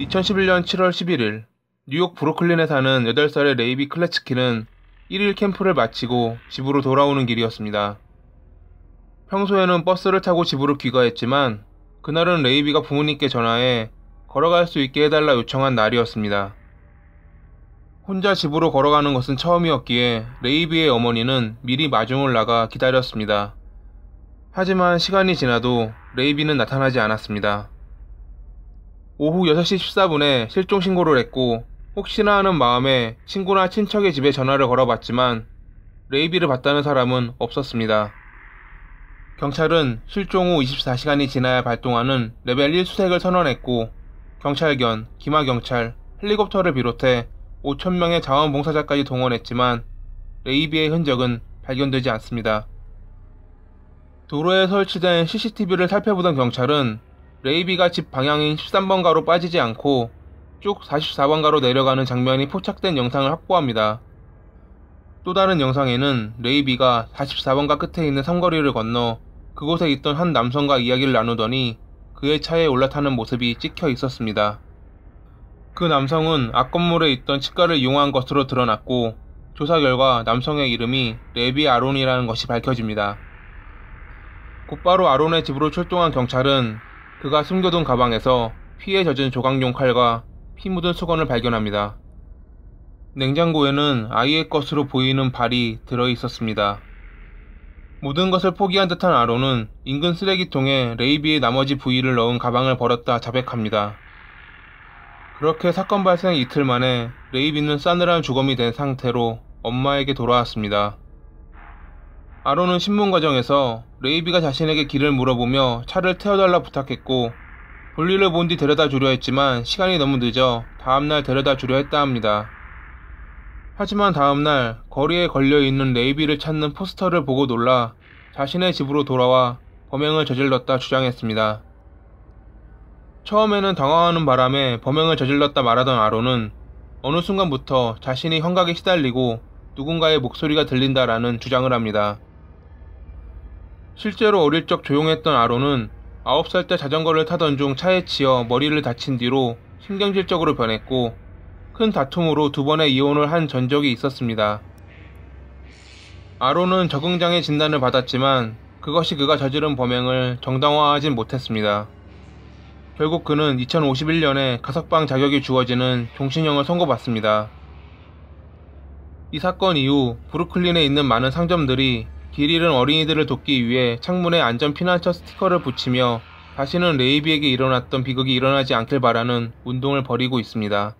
2011년 7월 11일 뉴욕 브루클린에 사는 8살의 레이비 클레츠키는 1일 캠프를 마치고 집으로 돌아오는 길이었습니다. 평소에는 버스를 타고 집으로 귀가했지만 그날은 레이비가 부모님께 전화해 걸어갈 수 있게 해달라 요청한 날이었습니다. 혼자 집으로 걸어가는 것은 처음이었기에 레이비의 어머니는 미리 마중을 나가 기다렸습니다. 하지만 시간이 지나도 레이비는 나타나지 않았습니다. 오후 6시 14분에 실종 신고를 했고 혹시나 하는 마음에 친구나 친척의 집에 전화를 걸어봤지만 레이비를 봤다는 사람은 없었습니다. 경찰은 실종 후 24시간이 지나야 발동하는 레벨 1 수색을 선언했고 경찰견, 기마경찰, 헬리콥터를 비롯해 5,000명의 자원봉사자까지 동원했지만 레이비의 흔적은 발견되지 않습니다. 도로에 설치된 CCTV를 살펴보던 경찰은 레이비가 집 방향인 13번가로 빠지지 않고 쭉 44번가로 내려가는 장면이 포착된 영상을 확보합니다. 또 다른 영상에는 레이비가 44번가 끝에 있는 삼거리를 건너 그곳에 있던 한 남성과 이야기를 나누더니 그의 차에 올라타는 모습이 찍혀 있었습니다. 그 남성은 앞 건물에 있던 치과를 이용한 것으로 드러났고 조사 결과 남성의 이름이 레비 아론이라는 것이 밝혀집니다. 곧바로 아론의 집으로 출동한 경찰은 그가 숨겨둔 가방에서 피에 젖은 조각용 칼과 피 묻은 수건을 발견합니다. 냉장고에는 아이의 것으로 보이는 발이 들어있었습니다. 모든 것을 포기한 듯한 아론은 인근 쓰레기통에 레이비의 나머지 부위를 넣은 가방을 버렸다 자백합니다. 그렇게 사건 발생 이틀 만에 레이비는 싸늘한 주검이 된 상태로 엄마에게 돌아왔습니다. 아론은 신문 과정에서 레이비가 자신에게 길을 물어보며 차를 태워달라 부탁했고 볼일을 본 뒤 데려다 주려 했지만 시간이 너무 늦어 다음날 데려다 주려 했다 합니다. 하지만 다음날 거리에 걸려있는 레이비를 찾는 포스터를 보고 놀라 자신의 집으로 돌아와 범행을 저질렀다 주장했습니다. 처음에는 당황하는 바람에 범행을 저질렀다 말하던 아론은 어느 순간부터 자신이 환각에 시달리고 누군가의 목소리가 들린다라는 주장을 합니다. 실제로 어릴 적 조용했던 아론은 9살 때 자전거를 타던 중 차에 치여 머리를 다친 뒤로 신경질적으로 변했고 큰 다툼으로 2번의 이혼을 한 전적이 있었습니다. 아론은 적응장애 진단을 받았지만 그것이 그가 저지른 범행을 정당화하진 못했습니다. 결국 그는 2051년에 가석방 자격이 주어지는 종신형을 선고받습니다. 이 사건 이후 브루클린에 있는 많은 상점들이 길 잃은 어린이들을 돕기 위해 창문에 안전 피난처 스티커를 붙이며 다시는 레이비에게 일어났던 비극이 일어나지 않길 바라는 운동을 벌이고 있습니다.